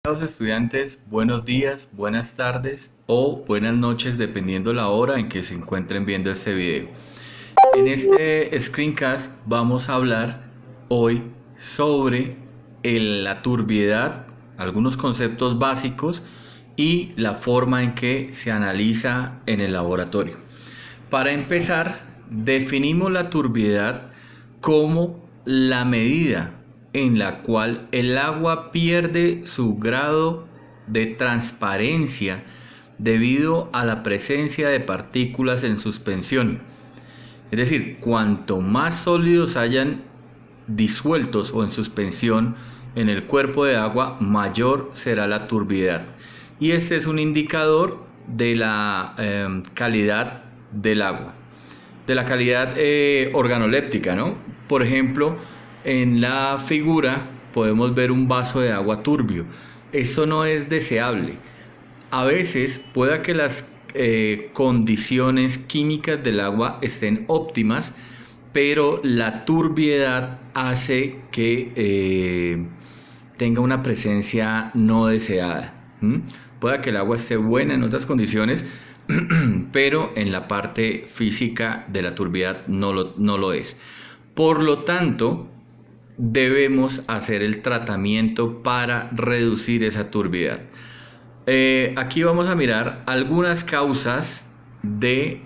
Estimados estudiantes, buenos días, buenas tardes o buenas noches dependiendo la hora en que se encuentren viendo este video. En este screencast vamos a hablar hoy sobre la turbiedad, algunos conceptos básicos y la forma en que se analiza en el laboratorio. Para empezar, definimos la turbiedad como la medida en la cual el agua pierde su grado de transparencia debido a la presencia de partículas en suspensión. Es decir, cuanto más sólidos hayan disueltos o en suspensión en el cuerpo de agua, mayor será la turbiedad. Y este es un indicador de la calidad del agua, de la calidad organoléptica, ¿no? Por ejemplo, en la figura podemos ver un vaso de agua turbio. Esto no es deseable. A veces pueda que las condiciones químicas del agua estén óptimas, pero la turbiedad hace que tenga una presencia no deseada. Pueda que el agua esté buena en otras condiciones, pero en la parte física de la turbiedad no lo es. Por lo tanto, debemos hacer el tratamiento para reducir esa turbiedad. Aquí vamos a mirar algunas causas de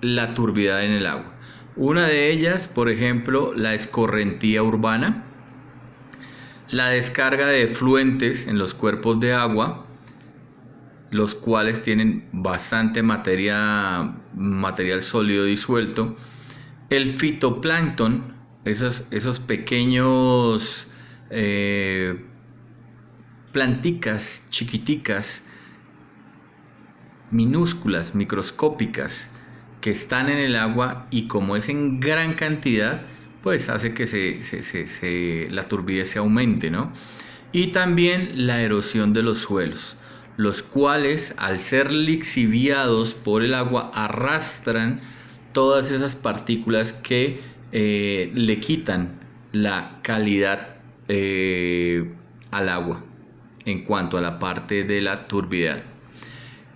la turbiedad en el agua. Una de ellas, por ejemplo, la escorrentía urbana, la descarga de efluentes en los cuerpos de agua, los cuales tienen bastante material sólido disuelto, el fitoplancton, esos pequeños planticas chiquiticas, minúsculas, microscópicas, que están en el agua, y como es en gran cantidad, pues hace que la turbidez se aumente, ¿no? Y también la erosión de los suelos, los cuales, al ser lixiviados por el agua, arrastran todas esas partículas que le quitan la calidad al agua en cuanto a la parte de la turbiedad.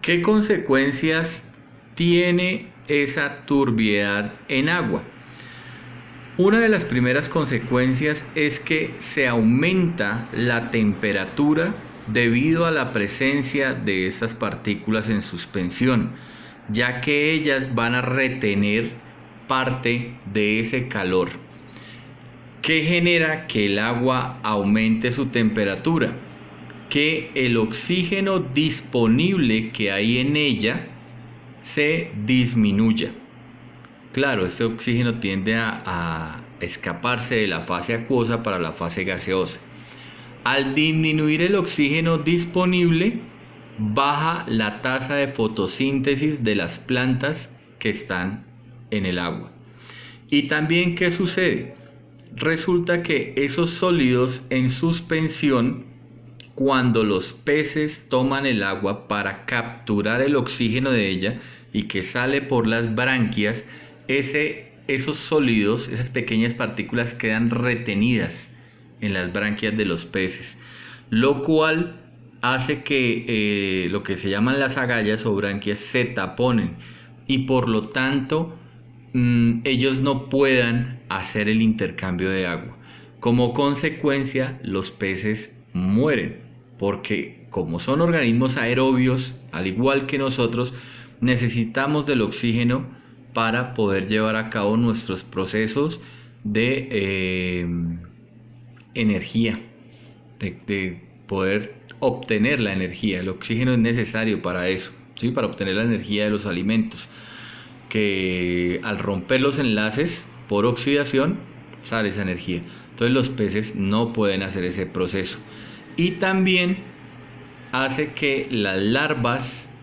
¿Qué consecuencias tiene esa turbiedad en agua? Una de las primeras consecuencias es que se aumenta la temperatura debido a la presencia de estas partículas en suspensión, ya que ellas van a retener parte de ese calor, que genera que el agua aumente su temperatura, que el oxígeno disponible que hay en ella se disminuya. Claro, este oxígeno tiende a escaparse de la fase acuosa para la fase gaseosa. Al disminuir el oxígeno disponible, baja la tasa de fotosíntesis de las plantas que están en el agua. Y también, ¿qué sucede? Resulta que esos sólidos en suspensión, cuando los peces toman el agua para capturar el oxígeno de ella y que sale por las branquias, esos sólidos, esas pequeñas partículas, quedan retenidas en las branquias de los peces, lo cual hace que lo que se llaman las agallas o branquias se taponen, y por lo tanto ellos no puedan hacer el intercambio de agua. Como consecuencia, los peces mueren, porque como son organismos aerobios, al igual que nosotros, necesitamos del oxígeno para poder llevar a cabo nuestros procesos de energía, de poder obtener la energía. El oxígeno es necesario para eso, ¿sí? Para obtener la energía de los alimentos, que al romper los enlaces por oxidación sale esa energía. Entonces los peces no pueden hacer ese proceso, y también hace que las larvas,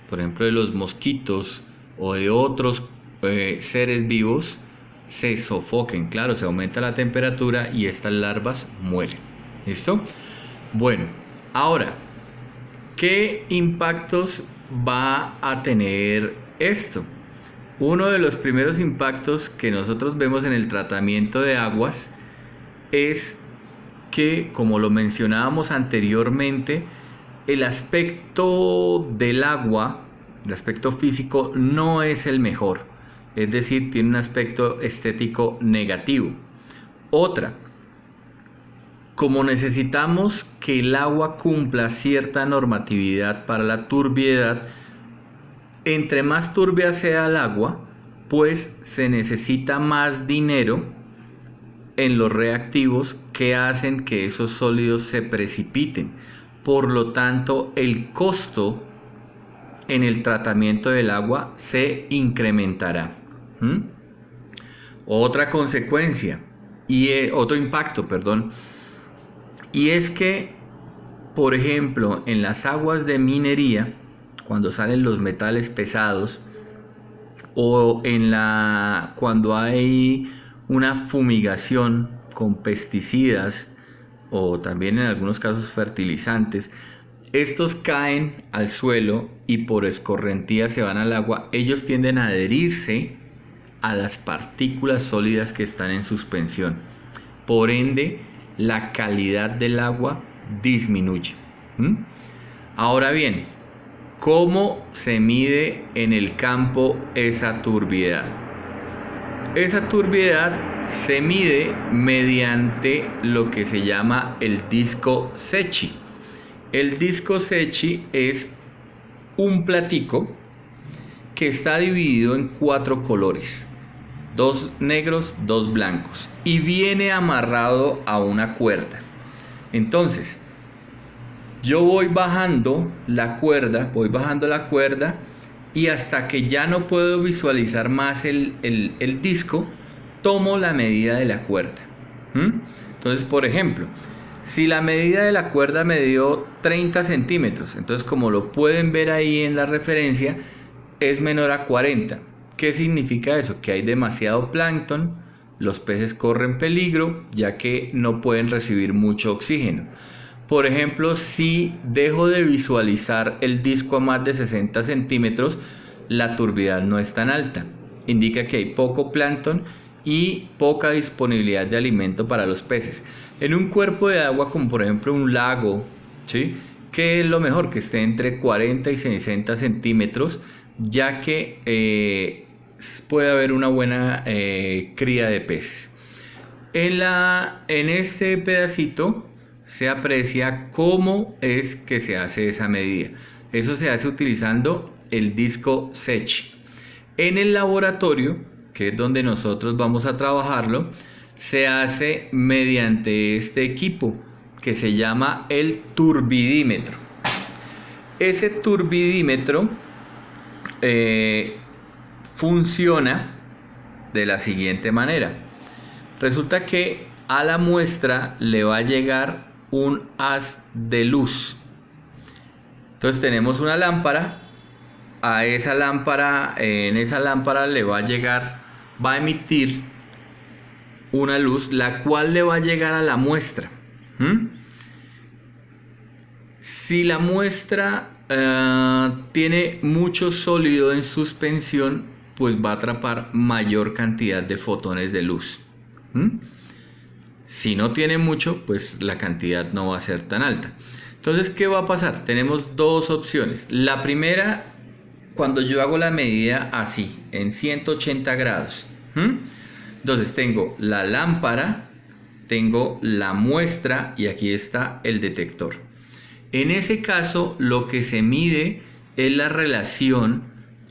por ejemplo de los mosquitos o de otros seres vivos, se sofoquen. Claro, se aumenta la temperatura y estas larvas mueren. ¿Listo? Bueno, ahora, ¿qué impactos va a tener esto? Uno de los primeros impactos que nosotros vemos en el tratamiento de aguas es que, como lo mencionábamos anteriormente, el aspecto del agua, el aspecto físico, no es el mejor. Es decir, tiene un aspecto estético negativo. Otra, como necesitamos que el agua cumpla cierta normatividad para la turbiedad, entre más turbia sea el agua, pues se necesita más dinero en los reactivos que hacen que esos sólidos se precipiten. Por lo tanto, el costo en el tratamiento del agua se incrementará. Otra consecuencia, otro impacto, perdón, y es que, por ejemplo, en las aguas de minería, cuando salen los metales pesados, o cuando hay una fumigación con pesticidas o también en algunos casos fertilizantes, estos caen al suelo y por escorrentía se van al agua. Ellos tienden a adherirse a las partículas sólidas que están en suspensión. Por ende, la calidad del agua disminuye. Ahora bien, ¿cómo se mide en el campo esa turbiedad? Esa turbiedad se mide mediante lo que se llama el disco Secchi. El disco Secchi es un platico que está dividido en 4 colores, 2 negros, 2 blancos, y viene amarrado a una cuerda. Entonces, yo voy bajando la cuerda y hasta que ya no puedo visualizar más el disco, tomo la medida de la cuerda. Entonces, por ejemplo, si la medida de la cuerda me dio 30 centímetros, entonces como lo pueden ver ahí en la referencia, es menor a 40. ¿Qué significa eso? Que hay demasiado plancton, los peces corren peligro, ya que no pueden recibir mucho oxígeno. Por ejemplo, si dejo de visualizar el disco a más de 60 centímetros, la turbidez no es tan alta. Indica que hay poco plancton y poca disponibilidad de alimento para los peces. En un cuerpo de agua, como por ejemplo un lago, ¿sí?, que es lo mejor que esté entre 40 y 60 centímetros, ya que puede haber una buena cría de peces. En este pedacito se aprecia cómo es que se hace esa medida. Eso se hace utilizando el disco Secchi. En el laboratorio, que es donde nosotros vamos a trabajarlo, se hace mediante este equipo que se llama el turbidímetro. Ese turbidímetro funciona de la siguiente manera. Resulta que a la muestra le va a llegar un haz de luz. Entonces tenemos una lámpara. A esa lámpara, en esa lámpara le va a emitir una luz, la cual le va a llegar a la muestra. Si la muestra tiene mucho sólido en suspensión, pues va a atrapar mayor cantidad de fotones de luz. Si no tiene mucho, pues la cantidad no va a ser tan alta. Entonces, ¿qué va a pasar? Tenemos 2 opciones. La primera, cuando yo hago la medida así, en 180 grados. Entonces tengo la lámpara, tengo la muestra y aquí está el detector. En ese caso, lo que se mide es la relación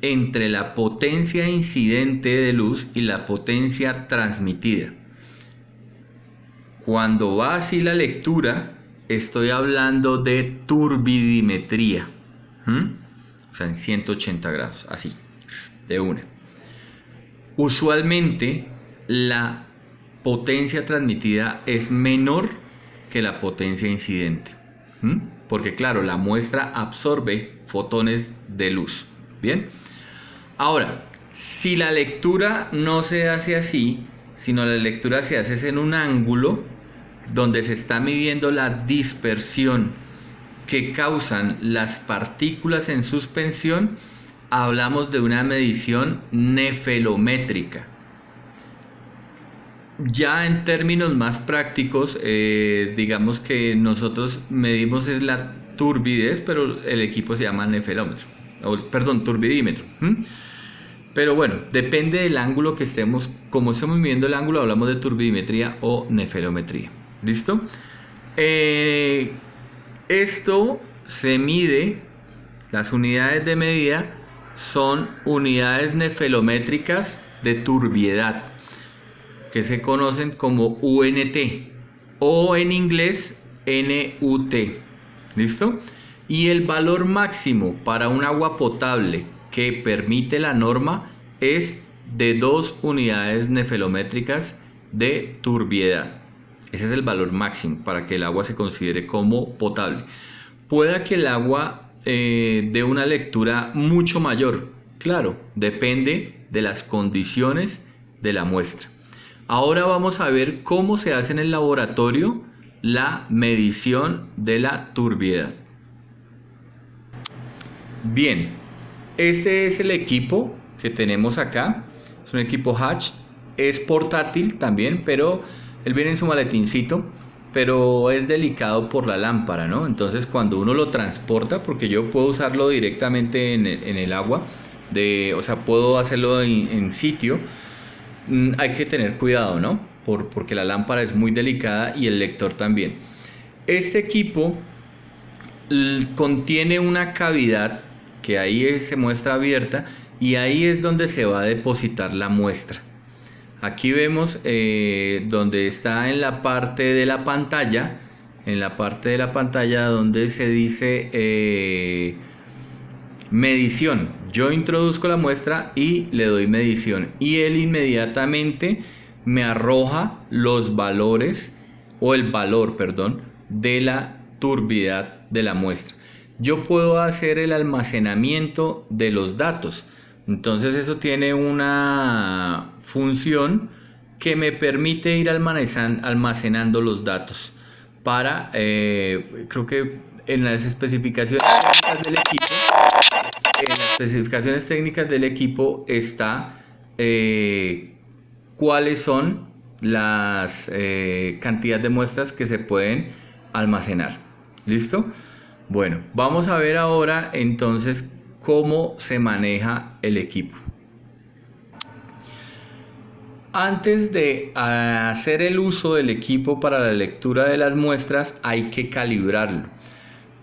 entre la potencia incidente de luz y la potencia transmitida. Cuando va así la lectura, estoy hablando de turbidimetría. O sea, en 180 grados, así, de una. Usualmente, la potencia transmitida es menor que la potencia incidente. Porque, claro, la muestra absorbe fotones de luz. Bien. Ahora, si la lectura no se hace así, sino la lectura se hace en un ángulo donde se está midiendo la dispersión que causan las partículas en suspensión, hablamos de una medición nefelométrica. Ya en términos más prácticos, digamos que nosotros medimos es la turbidez, pero el equipo se llama nefelómetro, perdón, turbidímetro. Pero bueno, depende del ángulo que estemos, como estemos midiendo el ángulo, hablamos de turbidimetría o nefelometría. ¿Listo? Eh, Esto se mide, las unidades de medida son unidades nefelométricas de turbiedad, que se conocen como UNT o en inglés NUT. ¿Listo? Y el valor máximo para un agua potable que permite la norma es de 2 unidades nefelométricas de turbiedad. Ese es el valor máximo para que el agua se considere como potable. Pueda que el agua dé una lectura mucho mayor. Claro, depende de las condiciones de la muestra. Ahora vamos a ver cómo se hace en el laboratorio la medición de la turbiedad. Bien, este es el equipo que tenemos acá. Es un equipo Hatch. Es portátil también, pero él viene en su maletincito. Pero es delicado por la lámpara, ¿no? Entonces cuando uno lo transporta, porque yo puedo usarlo directamente en el agua, o sea, puedo hacerlo en sitio, hay que tener cuidado, ¿no? Porque la lámpara es muy delicada y el lector también. Este equipo contiene una cavidad que ahí se muestra abierta y ahí es donde se va a depositar la muestra. Aquí vemos donde está en la parte de la pantalla, donde se dice medición. Yo introduzco la muestra y le doy medición y él inmediatamente me arroja los valores o el valor, perdón, de la turbidez de la muestra. Yo puedo hacer el almacenamiento de los datos. Entonces eso tiene una función que me permite ir almacenando los datos para, creo que en las especificaciones técnicas del equipo, está cuáles son las cantidades de muestras que se pueden almacenar. ¿Listo? Bueno, vamos a ver ahora entonces cómo se maneja el equipo. Antes de hacer el uso del equipo para la lectura de las muestras hay que calibrarlo.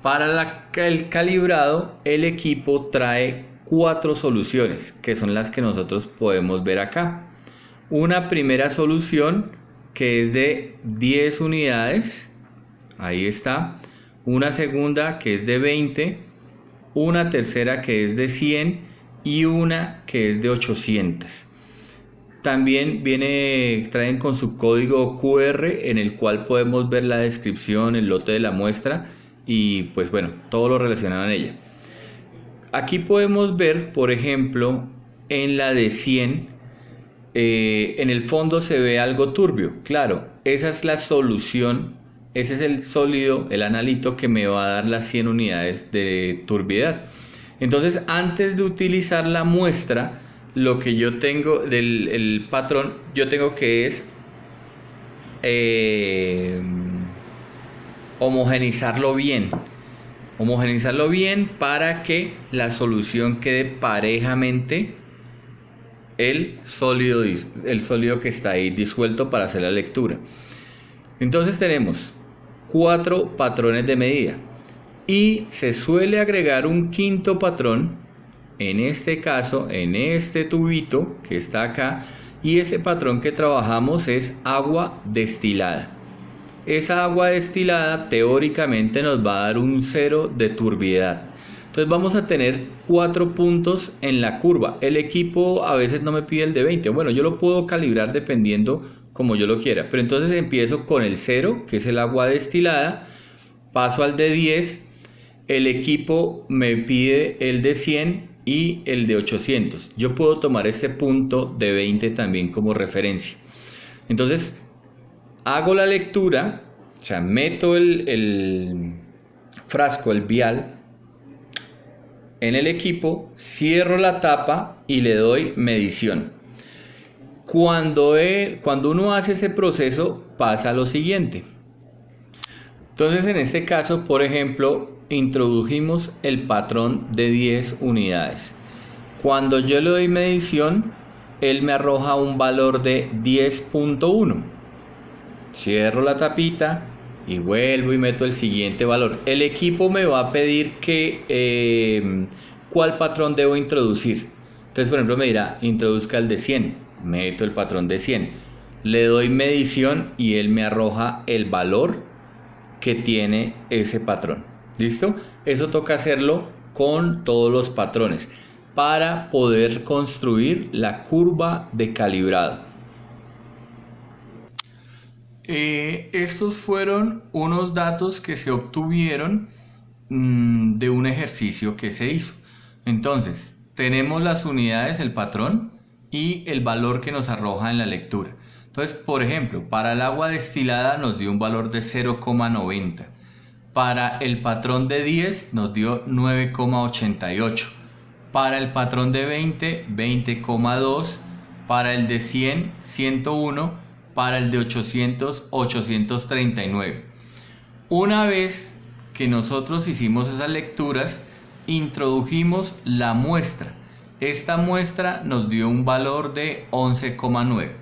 Para el calibrado, el equipo trae 4 soluciones, que son las que nosotros podemos ver acá. Una primera solución que es de 10 unidades, ahí está. Una segunda que es de 20, una tercera que es de 100 y una que es de 800. También traen con su código QR en el cual podemos ver la descripción, el lote de la muestra y pues bueno, todo lo relacionado en ella. Aquí podemos ver, por ejemplo, en la de 100, en el fondo se ve algo turbio. Claro, esa es la solución, ese es el sólido, el analito que me va a dar las 100 unidades de turbidez. Entonces, antes de utilizar la muestra, lo que yo tengo del patrón, yo tengo que es homogeneizarlo bien para que la solución quede parejamente el sólido que está ahí disuelto para hacer la lectura. Entonces tenemos 4 patrones de medida y se suele agregar un quinto patrón, en este caso en este tubito que está acá, y ese patrón que trabajamos es agua destilada. Esa agua destilada teóricamente nos va a dar un 0 de turbidez. Entonces vamos a tener 4 puntos en la curva. El equipo a veces no me pide el de 20. Bueno, yo lo puedo calibrar dependiendo como yo lo quiera. Pero entonces empiezo con el 0, que es el agua destilada. Paso al de 10. El equipo me pide el de 100 y el de 800. Yo puedo tomar este punto de 20 también como referencia. Entonces hago la lectura, o sea, meto el frasco, el vial, en el equipo, cierro la tapa y le doy medición. Cuando uno hace ese proceso pasa lo siguiente. Entonces en este caso, por ejemplo, introdujimos el patrón de 10 unidades. Cuando yo le doy medición, él me arroja un valor de 10.1. Cierro la tapita y vuelvo y meto el siguiente valor. El equipo me va a pedir cuál patrón debo introducir. Entonces, por ejemplo, me dirá, introduzca el de 100. Meto el patrón de 100. Le doy medición y él me arroja el valor que tiene ese patrón. ¿Listo? Eso toca hacerlo con todos los patrones para poder construir la curva de calibrado. Estos fueron unos datos que se obtuvieron de un ejercicio que se hizo. Entonces, tenemos las unidades, el patrón y el valor que nos arroja en la lectura. Entonces, por ejemplo, para el agua destilada nos dio un valor de 0,90. Para el patrón de 10 nos dio 9,88. Para el patrón de 20, 20,2. Para el de 100, 101. Para el de 800, 839. Una vez que nosotros hicimos esas lecturas, introdujimos la muestra. Esta muestra nos dio un valor de 11,9.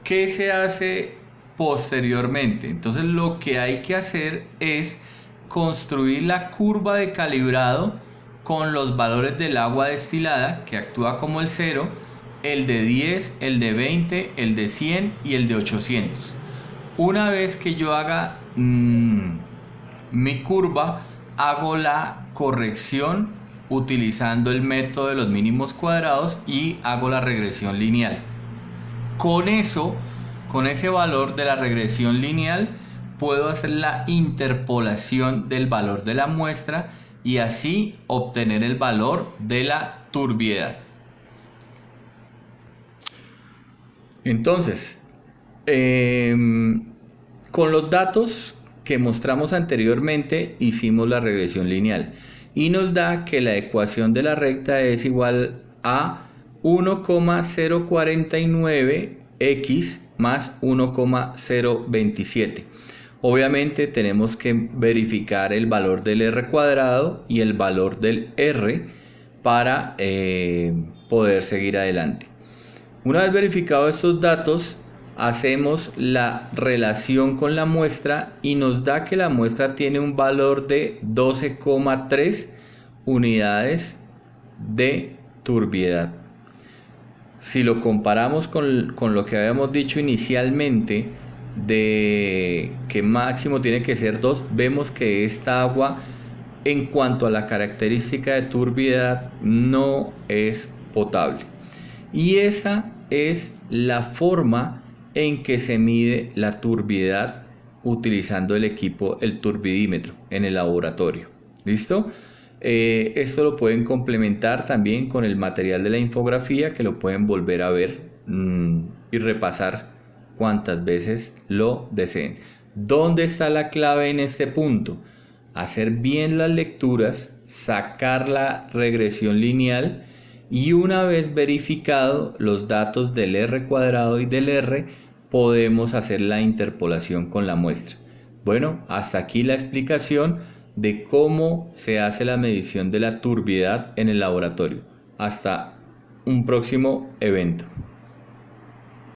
¿Qué se hace posteriormente? Entonces lo que hay que hacer es construir la curva de calibrado con los valores del agua destilada, que actúa como el 0, el de 10, el de 20, el de 100 y el de 800. Una vez que yo haga mi curva, hago la corrección utilizando el método de los mínimos cuadrados y hago la regresión lineal. Con ese valor de la regresión lineal, puedo hacer la interpolación del valor de la muestra y así obtener el valor de la turbiedad. Entonces, con los datos que mostramos anteriormente, hicimos la regresión lineal y nos da que la ecuación de la recta es igual a 1,049x más 1,027. Obviamente tenemos que verificar el valor del r cuadrado y el valor del r para poder seguir adelante. Una vez verificados estos datos, hacemos la relación con la muestra y nos da que la muestra tiene un valor de 12,3 unidades de turbiedad. Si lo comparamos con lo que habíamos dicho inicialmente, de que máximo tiene que ser 2, vemos que esta agua, en cuanto a la característica de turbiedad, no es potable. Y esa es la forma en que se mide la turbiedad utilizando el equipo, el turbidímetro, en el laboratorio. ¿Listo? Esto lo pueden complementar también con el material de la infografía, que lo pueden volver a ver y repasar cuantas veces lo deseen. ¿Dónde está la clave en este punto? Hacer bien las lecturas, sacar la regresión lineal y una vez verificado los datos del r cuadrado y del r, podemos hacer la interpolación con la muestra. Bueno, hasta aquí la explicación de cómo se hace la medición de la turbiedad en el laboratorio. Hasta un próximo evento.